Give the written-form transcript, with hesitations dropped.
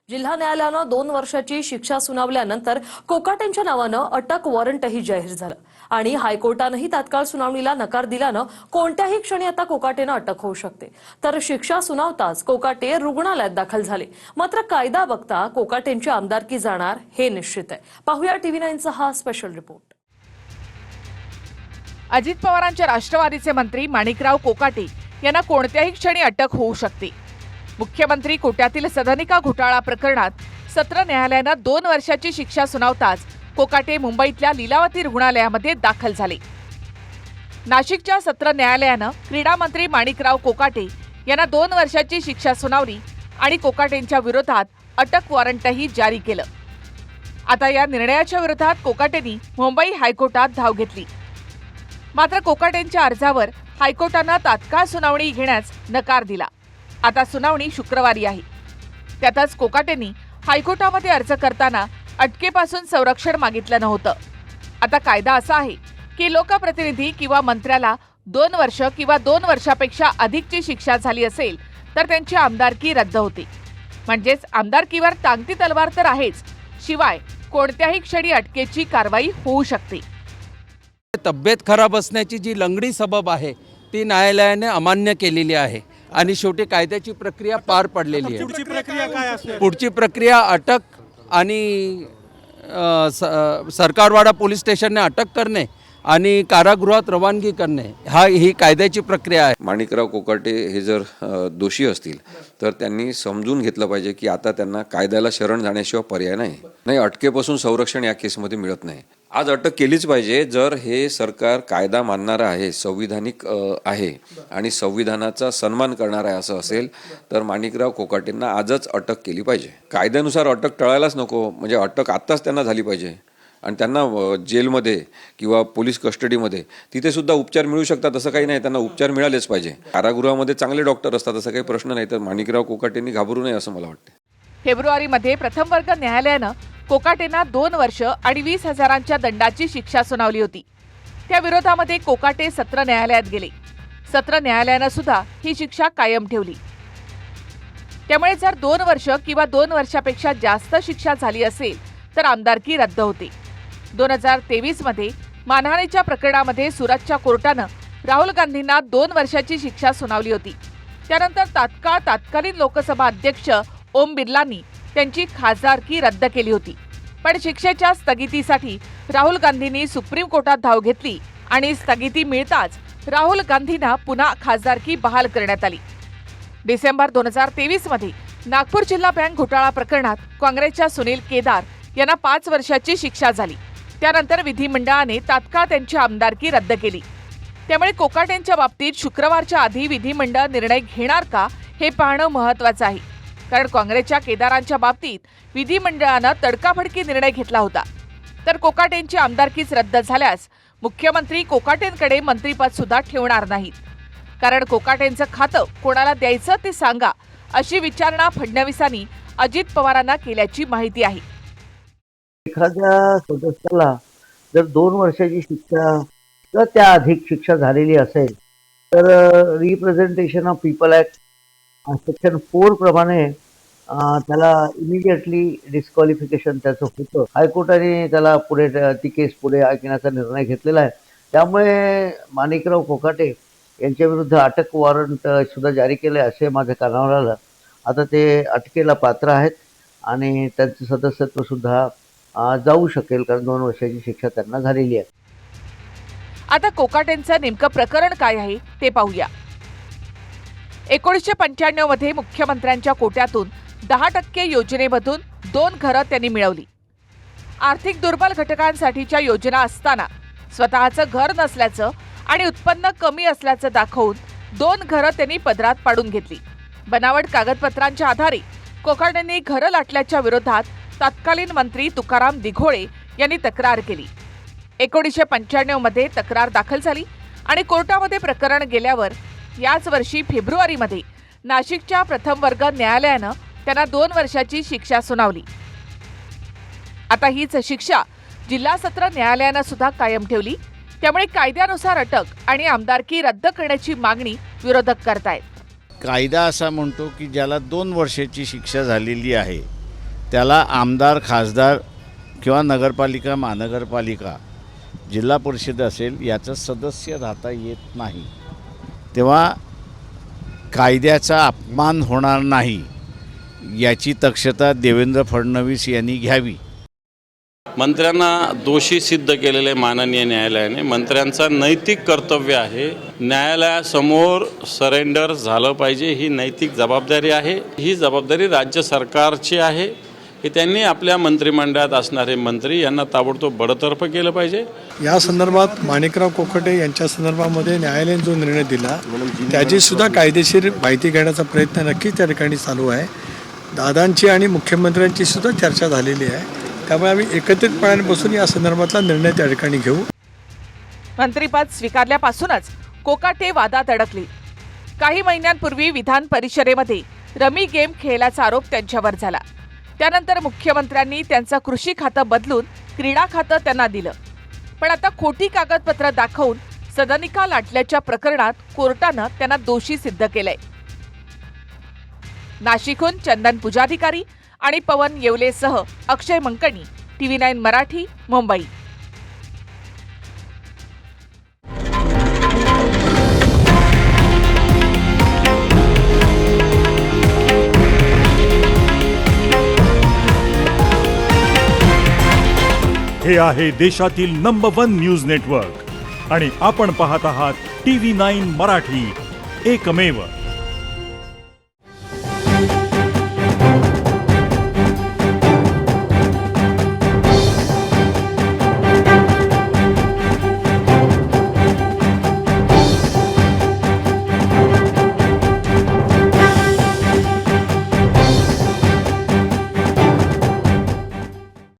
जिल्हा न्यायालयानं 2 वर्षाची शिक्षा सुनावल्यानंतर कोकाटेंच्या नावानं अटक वॉरंटही जाहीर झालं आणि हायकोर्टानंही तात्काळ सुनावणीला नकार दिल्यानं कोणत्याही क्षणी आता कोकाटेंना अटक होऊ शकते। तर शिक्षा सुनावताच कोकाटे रुग्णालयात दाखल झाले। मात्र कायदा बघता कोकाटेंची आमदारकी जाणार हे निश्चित आहे। पाहूया TV9चा हा स्पेशल रिपोर्ट। अजित पवारांच्या राष्ट्रवादीचे मंत्री माणिकराव कोकाटे यांना कोणत्याही क्षणी अटक होऊ शकते। मुख्यमंत्री कोट्यातील सदनिका घोटाळा प्रकरणात सत्र न्यायालयानं 2 वर्षाची शिक्षा सुनावताच कोकाटे मुंबईतल्या लीलावती रुग्णालयामध्ये दाखल झाले। नाशिकच्या सत्र न्यायालयानं क्रीडा मंत्री माणिकराव कोकाटे यांना 2 वर्षाची शिक्षा सुनावली आणि कोकाटेंच्या विरोधात अटक वॉरंटही जारी केलं। आता या निर्णयाच्या विरोधात कोकाटेंनी मुंबई हायकोर्टात धाव घेतली। मात्र कोकाटेंच्या अर्जावर हायकोर्टानं तात्काळ सुनावणी घेण्यास नकार दिला। आता सुनावणी शुक्रवारी आहे। त्यातच कोकाटेंनी हायकोर्टामध्ये अर्ज करताना अटकेपासून संरक्षण मागितलं नव्हतं। आता कायदा असा आहे की लोकप्रतिनिधी किंवा मंत्र्याला 2 वर्ष किंवा 2 वर्षापेक्षा अधिकची शिक्षा झाली असेल तर त्यांची आमदारकी रद्द होते। म्हणजेच आमदारकीवर टांगती तलवार तर आहेच, शिवाय कोणत्याही क्षणी अटकेची कारवाई होऊ शकते। तब्येत खराब असण्याची जी लंगडी सबब आहे ती न्यायालयाने अमान्य केलेली आहे आणि शेवटी कायद्याची प्रक्रिया पार पडलेली आहे। पुढची प्रक्रिया काय असते? पुढची प्रक्रिया अटक आणि सरकारवाडा पोलीस स्टेशनने अटक करणे आणि कारागृहात रवानगी करणे ही कायद्याची प्रक्रिया आहे। माणिकराव कोकाटे हे जर दोषी असतील तर त्यांनी समजून घेतलं पाहिजे की आता त्यांना कायद्याला शरण जाण्याशिवाय पर्याय नाही। अटकेपासून संरक्षण या केसमध्ये मिळत नाही। आज अटक केलीच पाहिजे जर हे सरकार कायदा मानणारं आहे, संविधानिक आहे आणि संविधानाचा सन्मान करणार आहे असं असेल तर माणिकराव कोकाटेंना आजच अटक केली पाहिजे। कायद्यानुसार अटक टळायलाच नको, म्हणजे अटक आत्ताच त्यांना झाली पाहिजे आणि त्यांना जेलमध्ये किंवा पोलीस कस्टडीमध्ये तिथे सुद्धा उपचार मिळू शकतात असं काही नाही, त्यांना उपचार मिळालेच पाहिजे। कारागृहामध्ये चांगले डॉक्टर असतात असं काही प्रश्न नाही, तर माणिकराव कोकाटेंनी घाबरू नये असं मला वाटतं। फेब्रुवारीमध्ये प्रथम वर्ग न्यायालयानं कोकाटेंना 2 वर्ष आणि 20,000च्या दंडाची शिक्षा सुनावली होती। त्या विरोधामध्ये कोकाटे सत्र न्यायालयात गेले। सत्र न्यायालयानं सुद्धा ही शिक्षा कायम ठेवली। त्यामुळे जर 2 वर्ष किंवा 2 वर्षापेक्षा जास्त शिक्षा झाली असेल तर आमदारकी रद्द होते। 2023 मध्ये मानहानीच्या प्रकरणामध्ये सुरतच्या कोर्टानं राहुल गांधींना 2 वर्षाची शिक्षा सुनावली होती। त्यानंतर तत्कालीन लोकसभा अध्यक्ष ओम बिर्लांनी त्यांची खासदारकी रद्द केली होती। पण शिक्षेच्या स्थगितीसाठी राहुल गांधींनी सुप्रीम कोर्टात धाव घेतली आणि स्थगिती मिळताच राहुल गांधींना पुन्हा खासदारकी बहाल करण्यात आली। डिसेंबर 2023 मध्ये नागपूर जिल्हा बँक घोटाळा प्रकरणात काँग्रेसच्या सुनील केदार यांना 5 वर्षाची शिक्षा झाली। त्यानंतर विधिमंडळाने तात्काळ त्यांची आमदारकी रद्द केली। त्यामुळे कोकाटेंच्या बाबतीत शुक्रवारच्या आधी विधिमंडळ निर्णय घेणार का हे पाहणं महत्त्वाचं आहे, कारण काँग्रेसच्या केदारांच्या बाबतीत विधिमंडळानं तडकाफडकी निर्णय घेतला होता। तर कोकाटेंची आमदारकीच रद्द झाल्यास मुख्यमंत्री कोकाटेंकडे मंत्रीपद सुद्धा ठेवणार नाहीत, कारण कोकाटेंचं खातं कोणाला द्यायचं ते सांगा अशी विचारणा फडणवीसांनी अजित पवारांना केल्याची माहिती आहे। एखाद्या सदस्याला जर 2 वर्षाची शिक्षा किंवा त्या अधिक शिक्षा झालेली असेल तर representation of people act section 4 प्रमाणे त्याला इमिडिएटली डिस्क्वालिफिकेशन त्याचं होतं। हायकोर्टाने त्याला पुढे ती केस पुढे ऐकण्याचा निर्णय घेतलेला आहे। त्यामुळे माणिकराव कोकाटे यांच्या विरुद्ध अटक वॉरंट सुद्धा जारी केले असे माझ्या कानावर आलं। आता ते अटकेला पात्र आहेत आणि त्यांचं सदस्यत्व सुद्धा जाऊ शकेल, कारण 2 वर्षाची शिक्षा त्यांना झालेली आहे। आता कोकाटेंचं नेमकं प्रकरण काय आहे ते पाहूया। 1995 मध्ये मुख्यमंत्र्यांच्या कोट्यातून 10% योजनेमधून 2 घरं त्यांनी मिळवली। आर्थिक दुर्बल घटकांसाठीच्या योजना असताना स्वतःचं घर नसल्याचं आणि उत्पन्न कमी असल्याचं दाखवून 2 घरं त्यांनी पदरात पाडून घेतली। बनावट कागदपत्रांच्या आधारे कोकाटेंनी घरं लाटल्याच्या विरोधात तत्कालीन मंत्री तुकाराम दिघोळे यांनी तक्रार केली। 1995 मध्ये तक्रार दाखल झाली आणि कोर्टामध्ये प्रकरण गेल्यावर याच वर्षी फेब्रुवारीमध्ये नाशिकच्या प्रथम वर्ग न्यायालयानं त्यांना 2 वर्षाची शिक्षा सुनावली। आता हीच शिक्षा जिल्हा सत्र न्यायालयानं सुद्धा कायम ठेवली। त्यामुळे कायद्यानुसार अटक आणि आमदारकी रद्द करण्याची मागणी विरोधक करतायत। कायदा असा म्हणतो की ज्याला 2 वर्षाची शिक्षा झालेली आहे त्याला आमदार, खासदार किंवा नगरपालिका, महानगरपालिका, जिल्हा परिषद असेल याचं सदस्य राहता येत नाही. तेव्हा कायद्याचा अपमान होणार नाही याची दक्षता देवेंद्र फडणवीस यांनी घ्यावी. मंत्र्यांना दोषी सिद्ध केलेले माननीय न्यायालयाने मंत्र्यांचं नैतिक कर्तव्य आहे. न्यायालयासमोर सरेंडर झालं पाहिजे, ही नैतिक जबाबदारी आहे. ही जबाबदारी राज्य सरकारची आहे की त्यांनी आपल्या मंत्रिमंडळात असणारे मंत्री यांना ताबडतोब बडतर्फ केलं पाहिजे. या संदर्भात माणिकराव कोकाटे यांच्या संदर्भामध्ये न्यायालयाने जो निर्णय दिला त्याची सुद्धा कायदेशीर माहिती घेण्याचा प्रयत्न नक्कीच त्या ठिकाणी चालू आहे. दादांची आणि मुख्यमंत्र्यांची सुद्धा चर्चा झालेली आहे. त्यामुळे आम्ही एकत्रितपणे बसून या संदर्भातला निर्णय त्या ठिकाणी घेऊ. मंत्रिपद स्वीकारल्यापासूनच कोकाटे वादात अडकले. काही महिन्यांपूर्वी विधान परिषदेमध्ये रमी गेम खेळल्याचा आरोप त्यांच्यावर झाला. त्यानंतर मुख्यमंत्र्यांनी त्यांचं कृषी खातं बदलून क्रीडा खातं त्यांना दिलं. पण आता खोटी कागदपत्र दाखवून सदनिका लाटल्याच्या प्रकरणात कोर्टानं त्यांना दोषी सिद्ध केलंय. नाशिकहून चंदन पुजाधिकारी आणि पवन येवलेसह अक्षय मंकणी, TV9 मराठी, मुंबई. हे आहे देशातील नंबर 1 न्यूज नेटवर्क आणि आपण पाहत आहात TV9 मराठी, एकमेव.